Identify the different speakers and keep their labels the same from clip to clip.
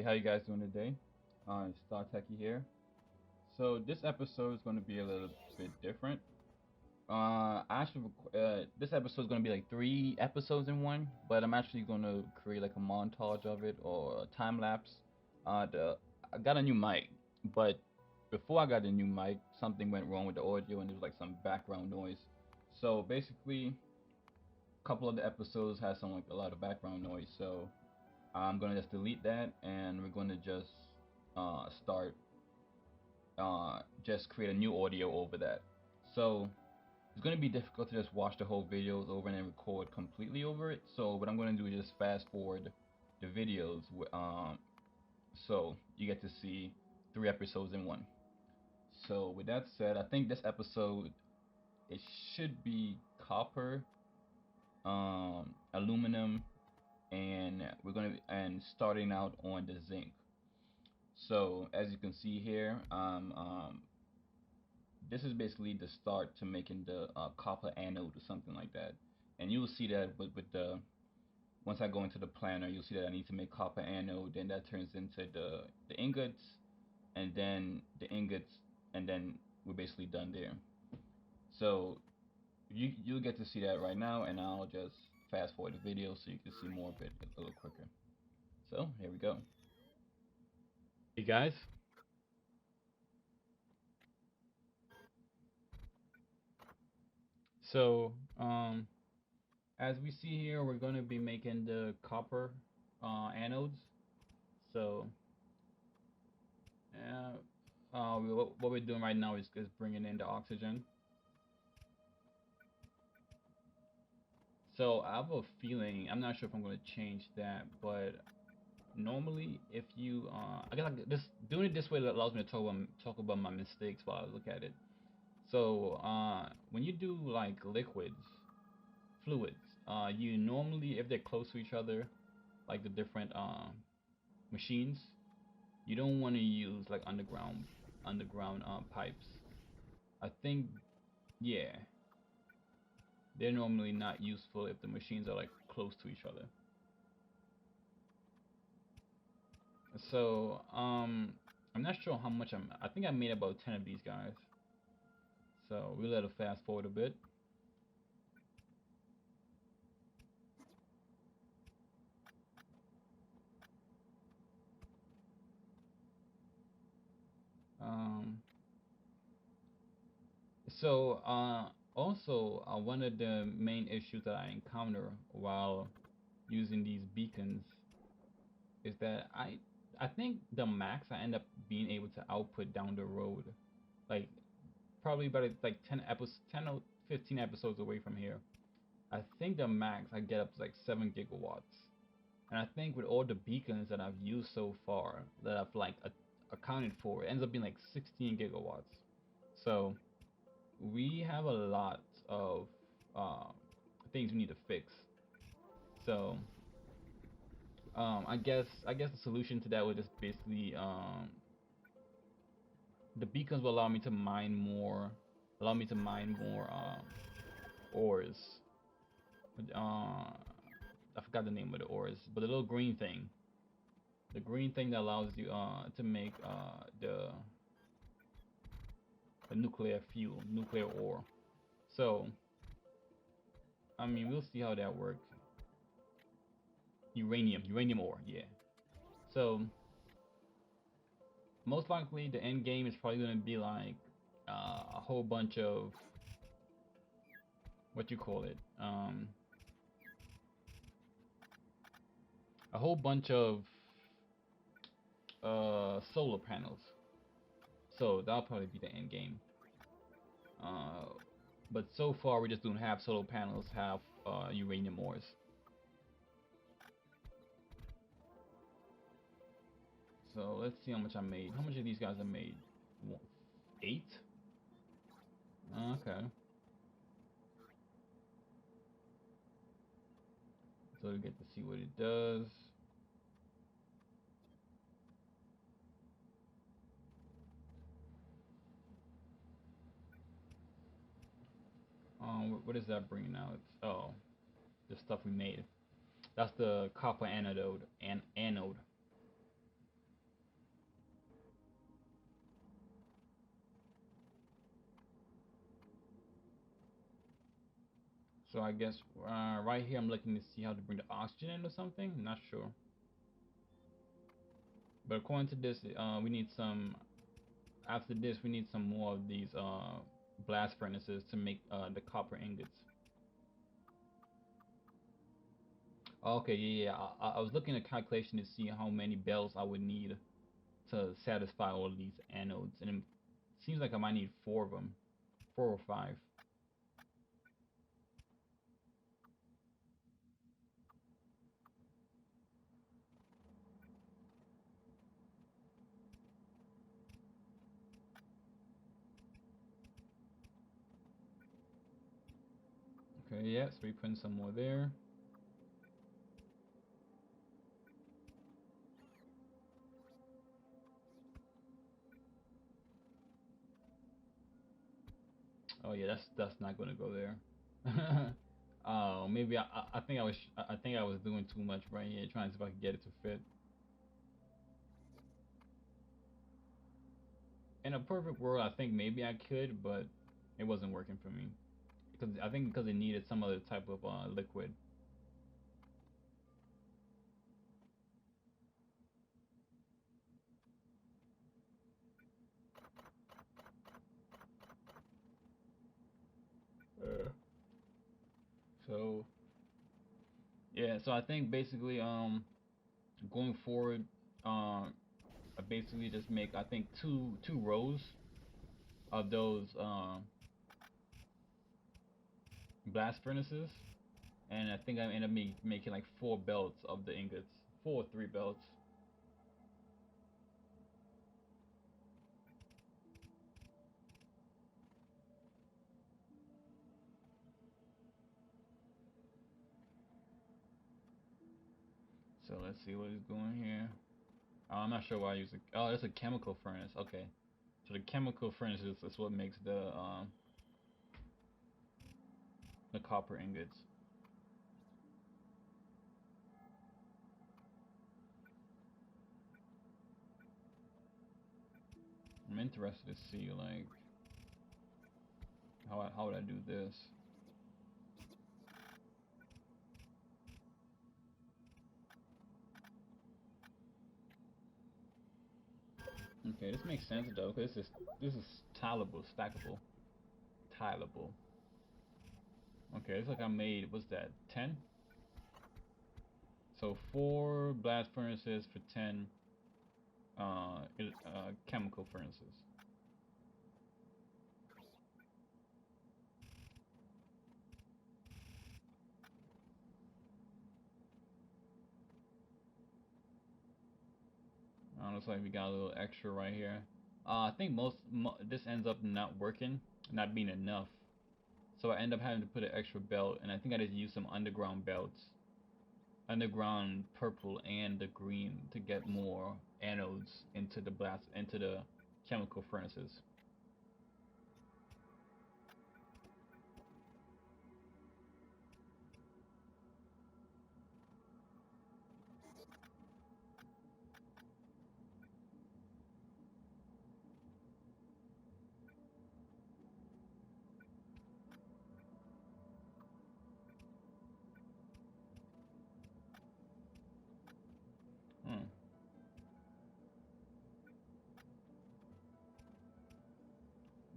Speaker 1: how you guys doing today? Star Techie here. So this episode is going to be a little bit different. This episode is going to be like 3 episodes in one, but I'm actually going to create like a montage of it or a time lapse. I got a new mic, but before I got the new mic, something went wrong with the audio and there was like some background noise. So basically, a couple of the episodes had some like a lot of background noise. So I'm gonna just delete that, and we're gonna just start just create a new audio over that. So it's gonna be difficult to just watch the whole videos over and then record completely over it. So what I'm gonna do is just fast forward the videos, so you get to see 3 episodes in one. So with that said, I think this episode it should be copper, aluminum, and we're gonna and starting out on the zinc. So as you can see here, this is basically the start to making the copper anode or something like that. And you'll see that with the once I go into the planner, you'll see that I need to make copper anode. Then that turns into the ingots, and then the ingots, and then we're basically done there. So you'll get to see that right now, and I'll just fast forward the video so you can see more of it a little quicker. So here we go. Hey guys. So as we see here, we're going to be making the copper anodes. So what we're doing right now is bringing in the oxygen. So I have a feeling, I'm not sure if I'm going to change that, but normally if you, I guess like this doing it this way allows me to talk about my mistakes while I look at it. So when you do like liquids, fluids, you normally, if they're close to each other, like the different machines, you don't want to use like underground pipes. I think, yeah, they're normally not useful if the machines are like close to each other. So I'm not sure how much I think I made about 10 of these guys. So we'll let it fast forward a bit. Um, also, one of the main issues that I encounter while using these beacons is that I think the max I end up being able to output down the road, like probably about like 10 or 15 episodes away from here, I think the max I get up to like 7 gigawatts. And I think with all the beacons that I've used so far, that I've like accounted for, it ends up being like 16 gigawatts. So we have a lot of uh, things we need to fix. So I guess the solution to that would just basically the beacons will allow me to mine more ores. I forgot the name of the ores, but the little green thing that allows you to make the nuclear fuel, nuclear ore. So I mean, we'll see how that works. Uranium ore, yeah. So most likely the end game is probably gonna be like a whole bunch of what you call it, a whole bunch of solar panels. So that'll probably be the end game. Uh, but so far we're just doing half solar panels, half uranium ores. So let's see how much I made. How much of these guys I made? 8? Okay. So we get to see what it does. What is that bringing out? Oh, the stuff we made. That's the copper anode. So I guess right here I'm looking to see how to bring the oxygen in or something. Not sure. But according to this, we need some. After this, we need some more of these blast furnaces to make the copper ingots. Okay, yeah, yeah. I was looking at calculation to see how many bells I would need to satisfy all of these anodes, and it seems like I might need 4 of them, 4 or 5. Okay, yeah, so we putting some more there. Oh yeah, that's not gonna go there. Maybe I think I think I was doing too much right here, trying to see if I could get it to fit. In a perfect world, I think maybe I could, but it wasn't working for me because I think because it needed some other type of liquid. So yeah, so I think basically going forward, I basically just make I think two rows of those blast furnaces, and I think I end up making like 4 belts of the ingots, 4 or 3 belts. So let's see what is going here. I'm not sure why I use it. Oh, it's a chemical furnace. Okay, so the chemical furnace is what makes the copper ingots. I'm interested to see like how would I do this. Okay, this makes sense though, 'cause this is tileable, stackable, tileable. Okay, it's like I made what's that? 10. So 4 blast furnaces for 10 chemical furnaces. Looks like we got a little extra right here. I think this ends up not working, not being enough. So I end up having to put an extra belt, and I think I just use some underground belts, underground purple and the green to get more anodes into the chemical furnaces. Hmm.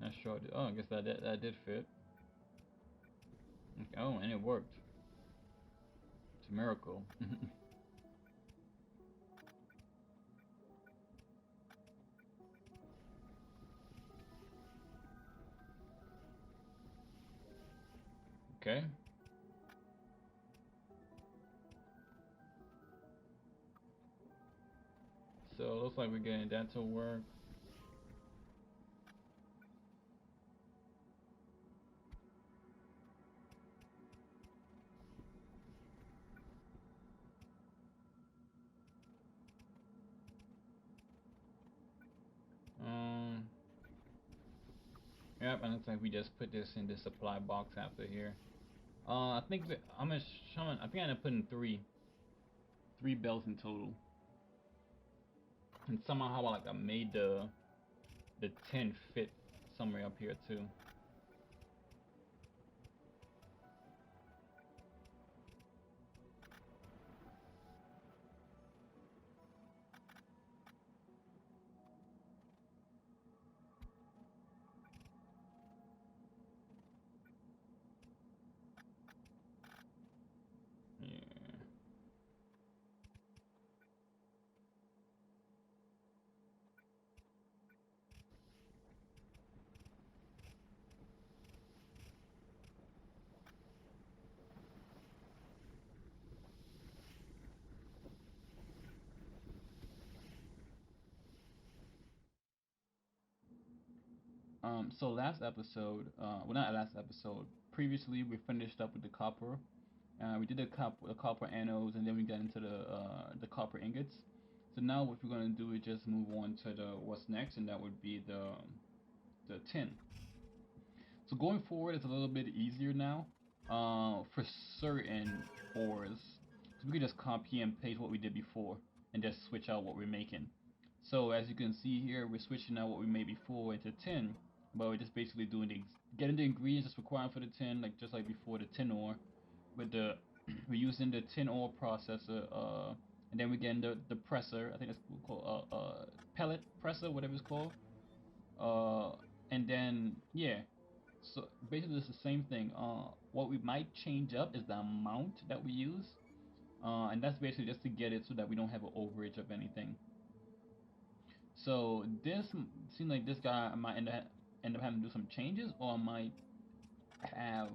Speaker 1: Not sure. Oh, I guess that did fit. Okay. Oh, and it worked. It's a miracle. Okay. So it looks like we're getting that to work. Um. Yep. And it looks like we just put this in the supply box after here. I think that I'm gonna I think I ended up putting three belts in total, and somehow like I made the 10 fit somewhere up here too. So last episode, well, not last episode. Previously, we finished up with the copper. We did the copper anodes, and then we got into the copper ingots. So now what we're gonna do is just move on to the what's next, and that would be the tin. So going forward, it's a little bit easier now for certain ores. So we can just copy and paste what we did before and just switch out what we're making. So as you can see here, we're switching out what we made before into tin, but we're just basically doing getting the ingredients that's required for the tin, like just like before the tin ore. With the we're using the tin ore processor, and then we're getting the presser. I think it's called pellet presser, whatever it's called. Uh, and then yeah, so basically it's the same thing. What we might change up is the amount that we use, and that's basically just to get it so that we don't have an overage of anything. So this seems like this guy I might end up having to do some changes, or I might have,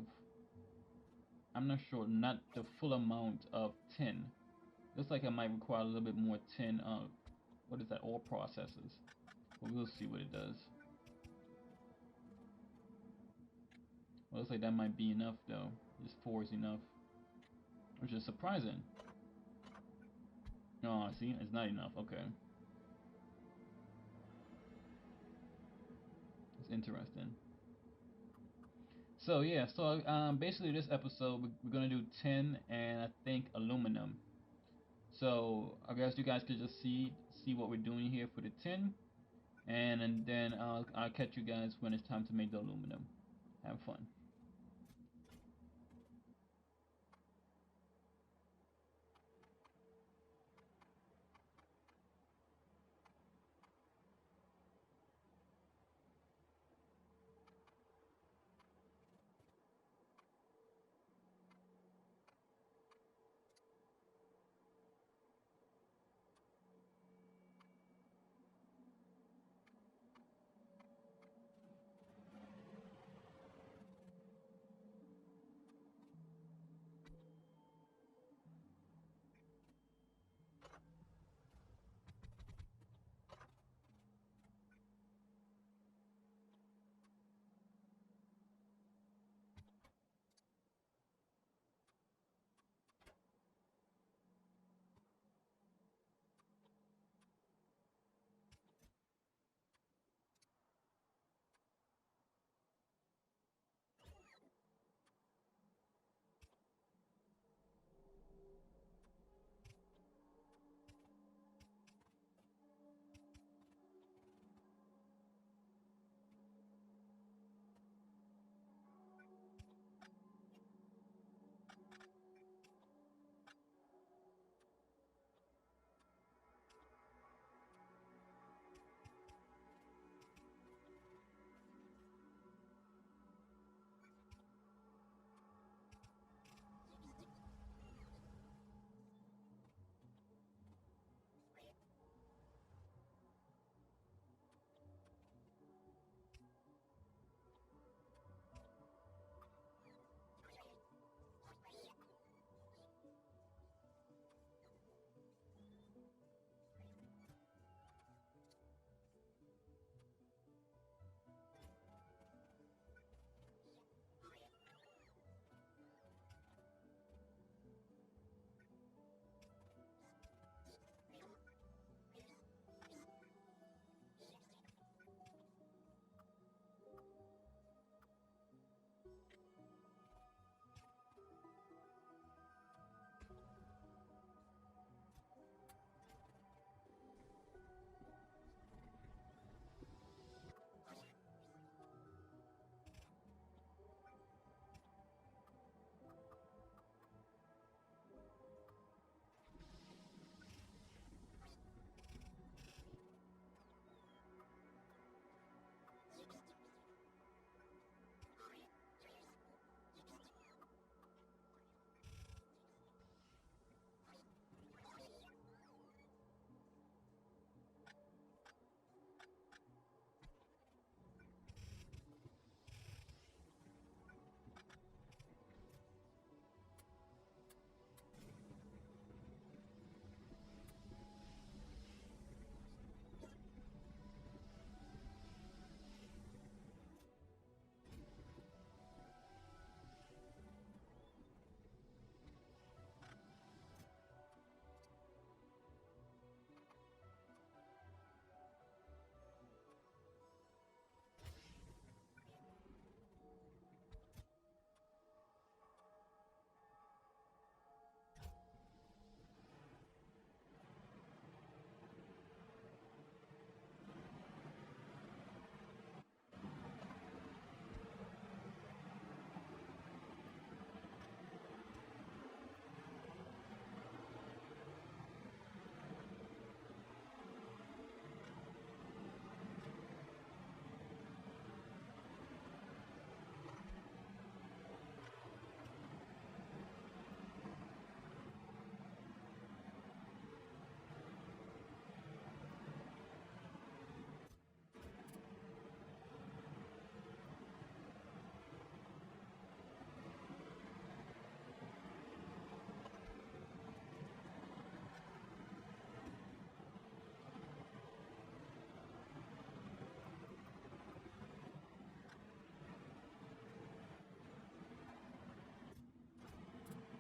Speaker 1: I'm not sure, not the full amount of tin. Looks like I might require a little bit more tin. What is that? Ore processors. But we'll see what it does. Well, looks like that might be enough though. Just four is enough, which is surprising. Oh, see, it's not enough. Okay, it's interesting. So yeah, so basically this episode we're gonna do tin and I think aluminum. So I guess you guys could just see what we're doing here for the tin, and then I'll catch you guys when it's time to make the aluminum. Have fun.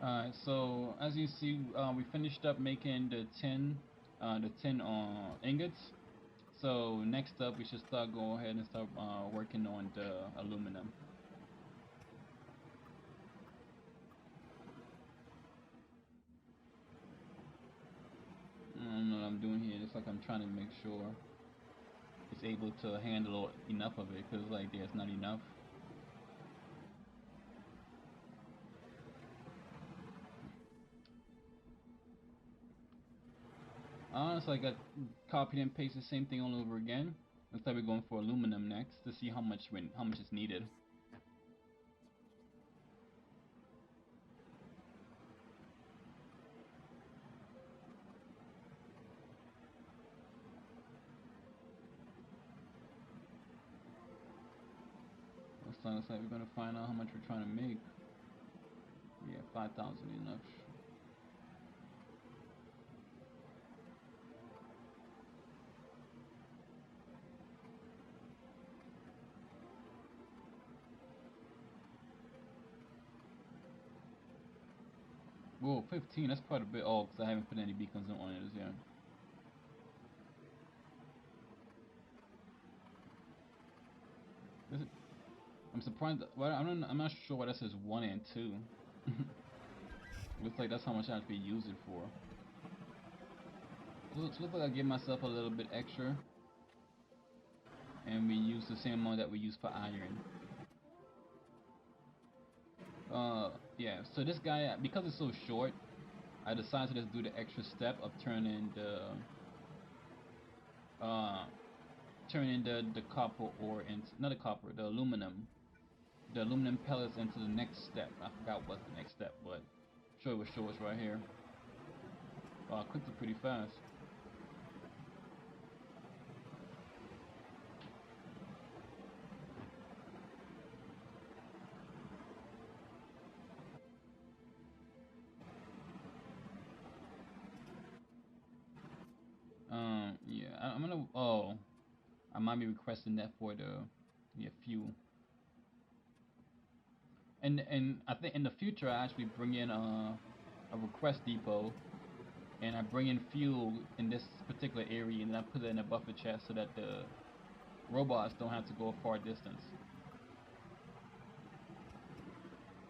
Speaker 1: Alright, so as you see, we finished up making the 10 ingots. So next up, we should start go ahead and start working on the aluminum. I don't know what I'm doing here. It's like I'm trying to make sure it's able to handle enough of it, because like there's not enough. Honestly, I got copied and pasted the same thing all over again. Looks like we're going for aluminum next to see how much is needed. Looks like we're gonna find out how much we're trying to make. Yeah, 5,000 enough. Whoa, 15. That's quite a bit. Oh, because I haven't put any beacons on it yet. Is it? I'm surprised. Well, I'm not sure why that says 1 and 2. Looks like that's how much I have to use it for. Looks like I give myself a little bit extra, and we use the same amount that we use for iron. Yeah. So this guy, because it's so short, I decided to just do the extra step of uh turning the copper ore into, not the copper, the aluminum pellets into the next step. I forgot what's the next step, but I'm sure it will show us right here. I clicked it pretty fast. Yeah, I'm gonna. Oh, I might be requesting that for the fuel. And I think in the future I actually bring in a request depot, and I bring in fuel in this particular area, and then I put it in a buffer chest so that the robots don't have to go a far distance.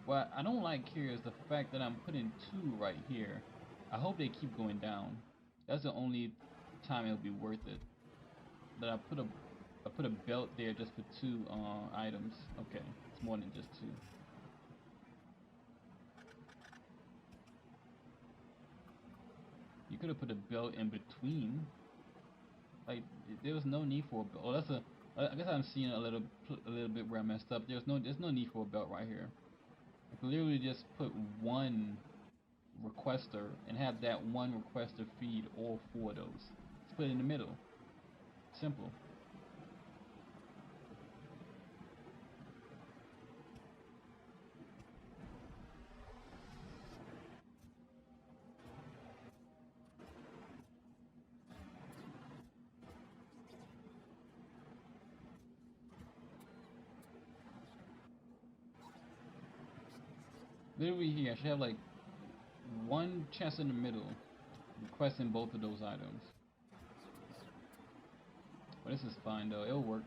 Speaker 1: What I don't like here is the fact that I'm putting two right here. I hope they keep going down. That's the only time it'll be worth it. That I put a belt there just for two items. Okay, it's more than just two. You could have put a belt in between. Like there was no need for a belt. Oh, that's a. I guess I'm seeing a little bit where I messed up. There's no need for a belt right here. I could literally just put one requester and have that one requester feed all four of those. Split in the middle. Simple. Literally here, I should have like one chest in the middle requesting both of those items. But this is fine though, it'll work.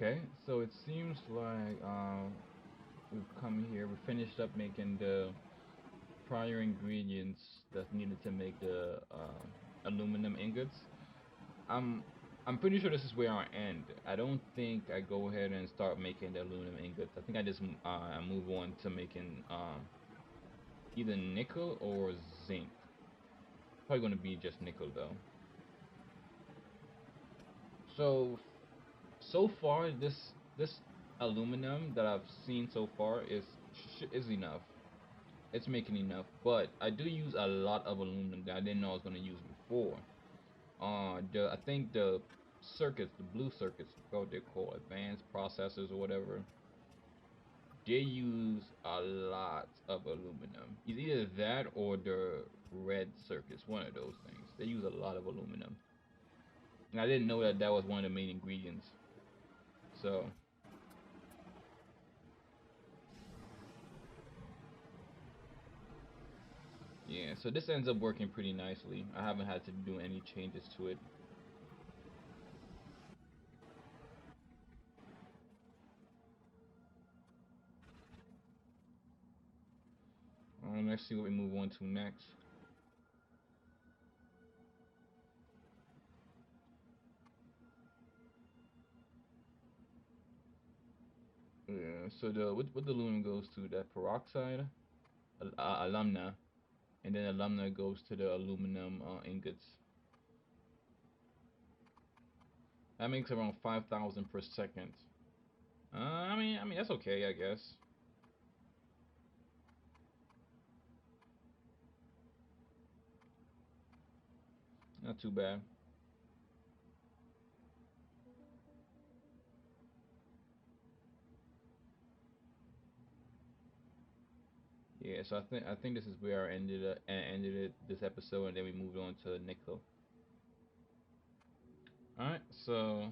Speaker 1: Okay, so it seems like we've come here. We finished up making the prior ingredients that's needed to make the aluminum ingots. I'm I'm pretty sure this is where I end. I don't think I go ahead and start making the aluminum ingots. I think I just move on to making either nickel or zinc. Probably gonna be just nickel though. So so far this aluminum that I've seen so far is enough. It's making enough, but I do use a lot of aluminum that I didn't know I was gonna use before. I think the circuits, the blue circuits, what they're called, advanced processors or whatever, they use a lot of aluminum. It's either that or the red circuits, one of those things. They use a lot of aluminum, and I didn't know that that was one of the main ingredients. So yeah, so this ends up working pretty nicely. I haven't had to do any changes to it. Let's see what we move on to next. Yeah, so what the aluminum goes to that peroxide, alumina, and then alumina goes to the aluminum ingots. That makes around 5,000 per second. I mean that's okay, I guess. Not too bad. Yeah, so I think this is where I ended it this episode, and then we moved on to nickel. All right, so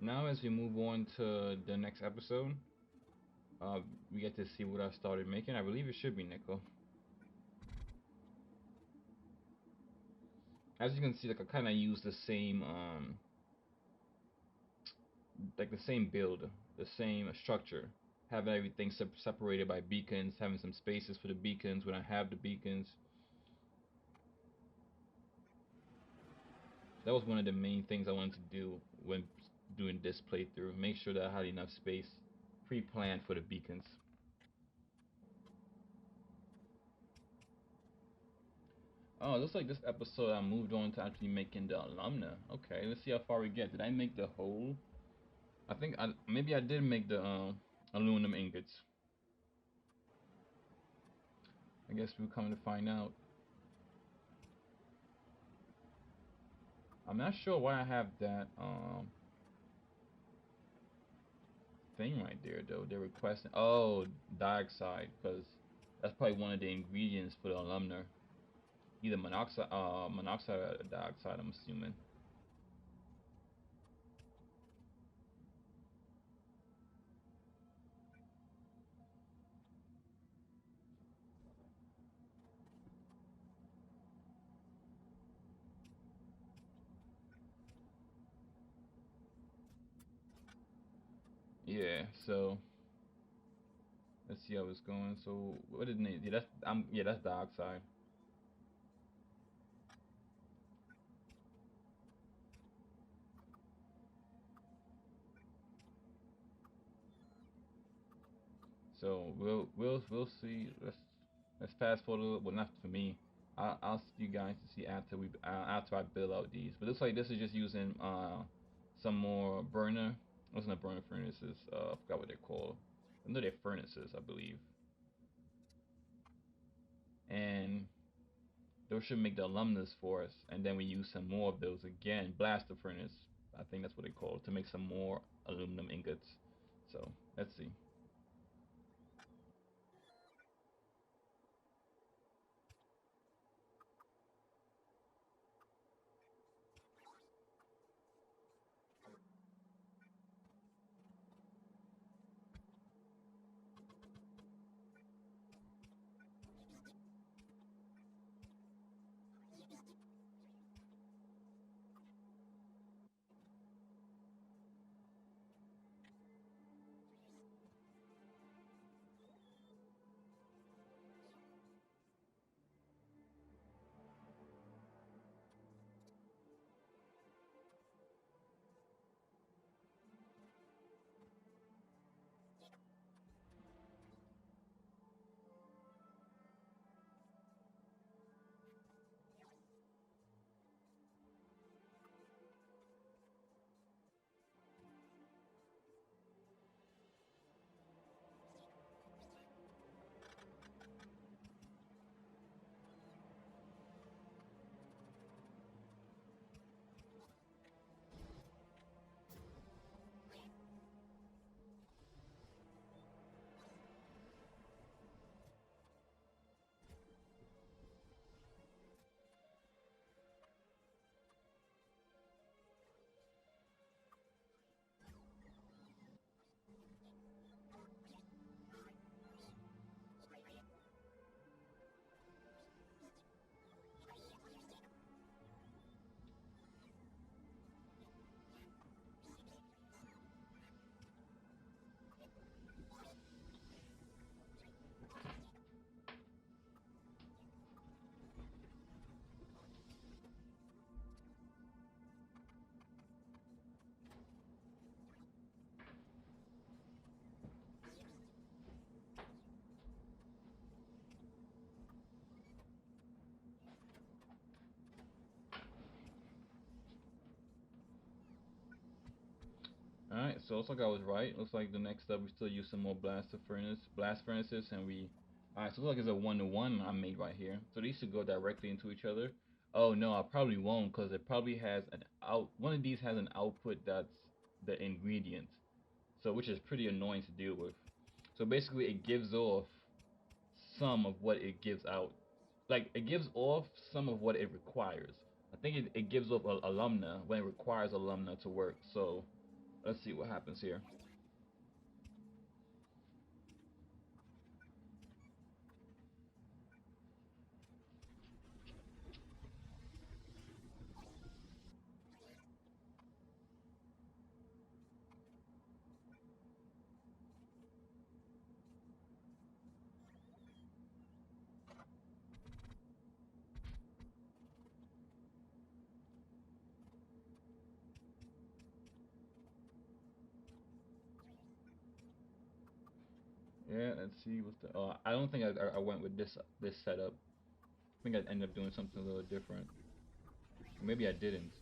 Speaker 1: now as we move on to the next episode, uh, we get to see what I started making. I believe it should be nickel. As you can see, like I kind of use the same like the same build, the same structure, having everything separated by beacons, having some spaces for the beacons when I have the beacons. That was one of the main things I wanted to do when doing this playthrough. Make sure that I had enough space pre-planned for the beacons. Oh, it looks like this episode I moved on to actually making the alumna. Okay, let's see how far we get. Did I make the whole? I think maybe I did make the aluminum ingots. I guess we're coming to find out. I'm not sure why I have that thing right there though. They're requesting dioxide because that's probably one of the ingredients for the alumna. Either monoxide or dioxide. I'm assuming. Yeah. So let's see how it's going. So what did it? Yeah, that's dioxide. So we'll see. Let's fast forward a little. Well, not for me. I'll see you guys to see after I build out these. But it looks like this is just using some more burner. What's not burner furnaces? I forgot what they're called. I know they're furnaces, I believe. And those should make the alumnus for us. And then we use some more of those again. Blaster furnace. I think that's what they call it, to make some more aluminum ingots. So let's see. Alright, so looks like I was right. Looks like the next step we still use some more blast furnaces, and we. Alright, so it looks like it's a 1-to-1 I made right here. So these should go directly into each other. Oh no, I probably won't, because it probably has an out. One of these has an output that's the ingredient, so which is pretty annoying to deal with. So basically, it gives off some of what it gives out. Like it gives off some of what it requires. I think it gives off alumna when it requires alumna to work. So let's see what happens here. Yeah, let's see what's the. I don't think I went with this setup. I think I'd end up doing something a little different. Maybe I didn't.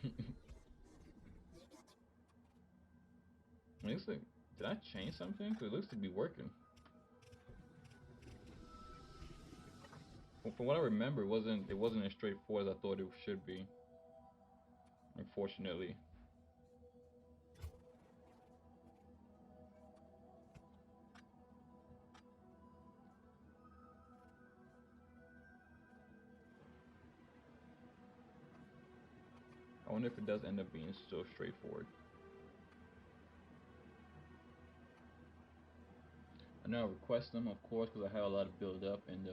Speaker 1: It looks like, did I change something? Cause it looks to be working. From what I remember, it wasn't as straightforward as I thought it should be. Unfortunately, I wonder if it does end up being so straightforward. I know I request them, of course, because I have a lot of build up in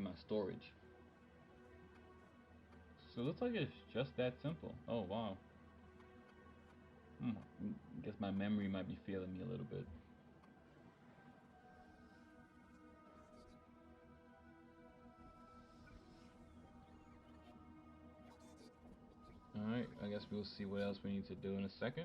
Speaker 1: my storage. So it looks like it's just that simple. Oh wow. Hmm. Guess my memory might be failing me a little bit. Alright, I guess we'll see what else we need to do in a second.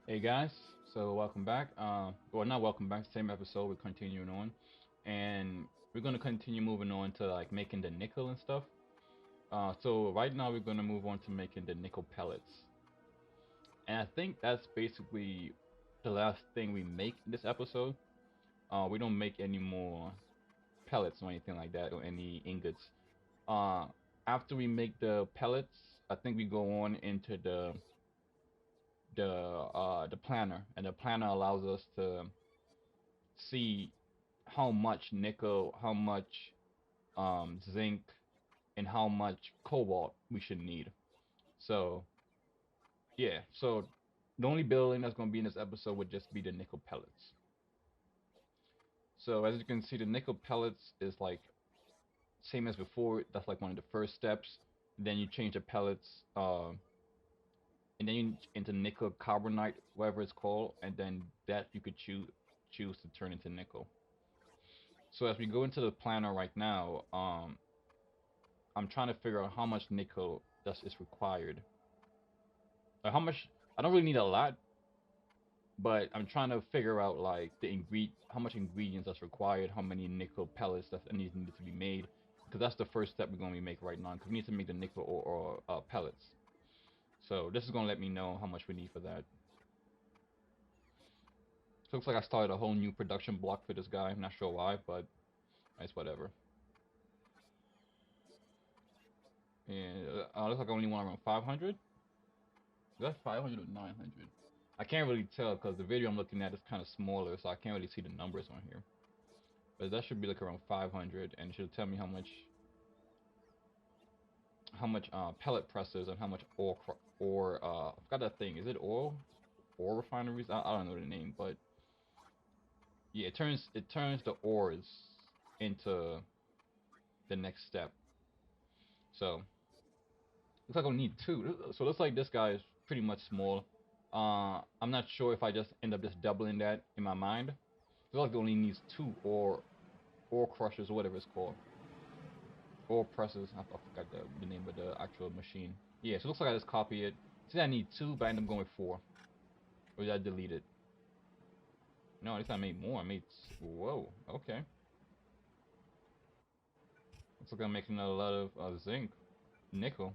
Speaker 1: Hey guys, so welcome back. Well, not welcome back. Same episode. We're continuing on, and we're gonna continue moving on to like making the nickel and stuff. So right now we're gonna move on to making the nickel pellets, and I think that's basically the last thing we make in this episode. We don't make any more pellets or anything like that or any ingots. Uh, After we make the pellets, I think we go on into the planner, and the planner allows us to see how much nickel, how much zinc, and how much cobalt we should need. So yeah, so the only building that's going to be in this episode would just be the nickel pellets. So as you can see, the nickel pellets is like same as before. That's like one of the first steps. Then you change the pellets, and then you into nickel carbonite, whatever it's called, and then that you could choose to turn into nickel. So as we go into the planner right now, I'm trying to figure out how much nickel thus is required. Like how much? I don't really need a lot, but I'm trying to figure out like how much ingredients that's required, how many nickel pellets that needs to be made, because that's the first step we're going to make right now. Because we need to make the nickel or pellets. So this is going to let me know how much we need for that. So it looks like I started a whole new production block for this guy. I'm not sure why, but it's whatever. And looks like I only want around 500. Is that 500 or 900? I can't really tell because the video I'm looking at is kind of smaller, so I can't really see the numbers on here. But that should be like around 500, and it should tell me how much pellet presses and how much ore. I forgot that thing. Is it oil ore refineries. I don't know the name, but yeah, it turns the ores into the next step. So looks like I'll need two. So it looks like this guy is pretty much small. I'm not sure if I just end up just doubling that in my mind. It looks like it only needs two ore crushers or whatever it's called. Ore presses. I forgot the name of the actual machine. Yeah, so it looks like I just copy it. See, I need two, but I end up going with four. Or did I delete it? No, at least I made more. I made. Whoa, okay. Looks like I'm making a lot of zinc, nickel.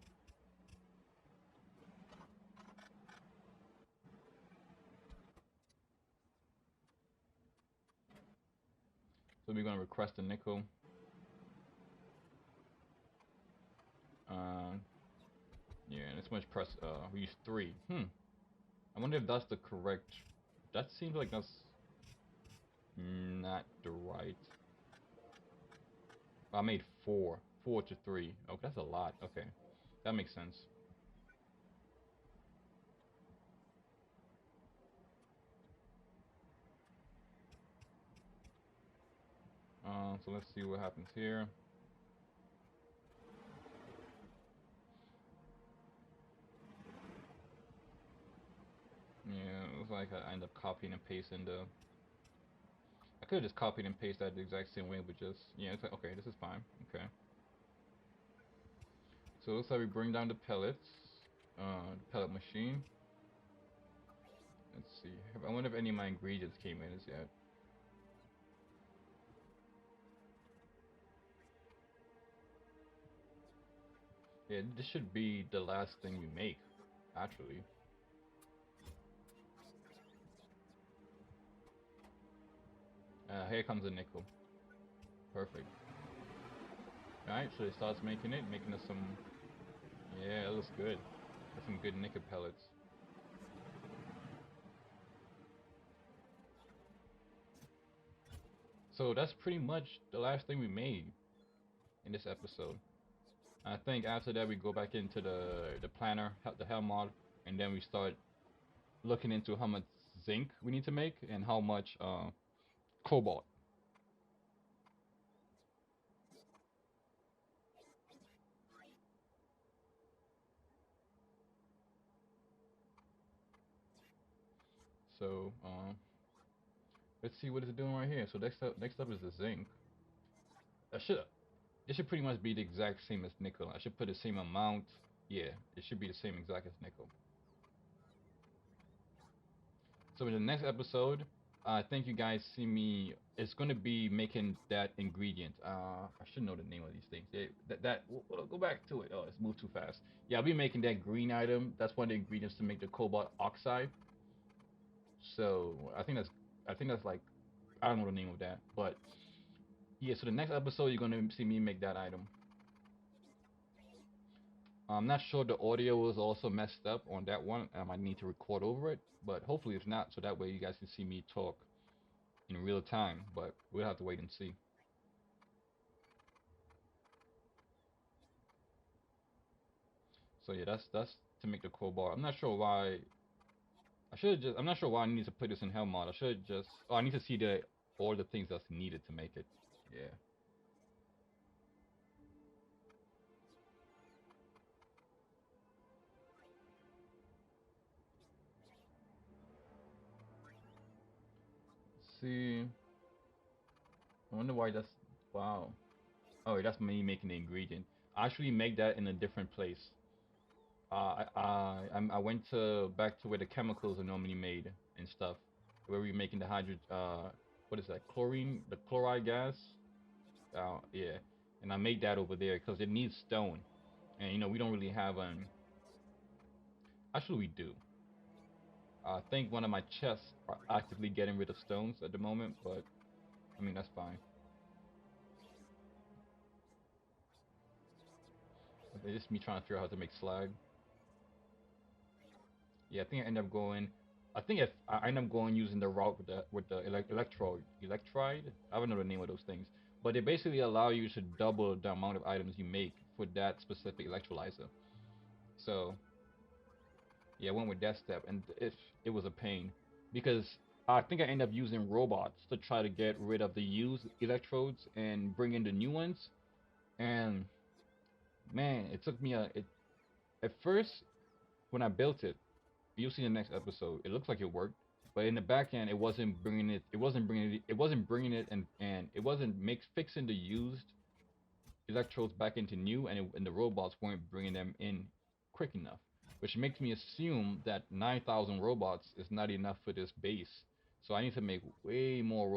Speaker 1: So we're gonna request a nickel. Uh, yeah, this much press. We use three. I wonder if that's the correct. That seems like that's not the right. I made four. 4 to 3. Okay, that's a lot. Okay, that makes sense. So let's see what happens here. Yeah, it looks like I end up copying and pasting the. I could have just copied and pasted that the exact same way, but just yeah. It's like okay, this is fine. Okay. So it looks like we bring down the pellets. The pellet machine. Let's see. I wonder if any of my ingredients came in as yet. Yeah, this should be the last thing we make, actually. Here comes the nickel. Perfect. Alright, so it starts making it, making us some. Yeah, it looks good. Got some good nickel pellets. So that's pretty much the last thing we made in this episode. I think after that we go back into the planner, the hell mod, and then we start looking into how much zinc we need to make and how much cobalt. So let's see what it's doing right here. So next up is the zinc. I should it should pretty much be the exact same as nickel. I should put the same amount. Yeah, it should be the same exact as nickel. So in the next episode, I think you guys see me. It's gonna be making that ingredient. I should know the name of these things. Yeah, we'll go back to it. Oh, it's moved too fast. Yeah, I'll be making that green item. That's one of the ingredients to make the cobalt oxide. So I think that's like I don't know the name of that, but yeah. So the next episode, you're gonna see me make that item. I'm not sure the audio was also messed up on that one. I might need to record over it, but hopefully it's not, so that way you guys can see me talk in real time. But we'll have to wait and see. So yeah, that's to make the crowbar. I'm not sure why. I should just. I'm not sure why I need to put this in hell mod. I should just. Oh, I need to see the all the things that's needed to make it. Yeah. Let's see. I wonder why that's. Wow. Oh, that's me making the ingredient. I actually make that in a different place. I went to back to where the chemicals are normally made and stuff, where we're making the hydro what is that, chlorine, the chloride gas. Yeah, and I made that over there because it needs stone, and we don't really have actually we do. I think one of my chests are actively getting rid of stones at the moment, but I mean that's fine. It's just me trying to figure out how to make slag. Yeah, I think I end up going. I think if I end up going using the route with the electrode. I don't know the name of those things, but they basically allow you to double the amount of items you make for that specific electrolyzer. So Yeah, I went with that step, and it was a pain because I think I ended up using robots to try to get rid of the used electrodes and bring in the new ones. And man, it took me at first when I built it. You'll see in the next episode. It looks like it worked, but in the back end, it wasn't bringing it. It wasn't bringing it. It wasn't bringing it, and it wasn't fixing the used electrodes back into new, and the robots weren't bringing them in quick enough, which makes me assume that 9,000 robots is not enough for this base. So I need to make way more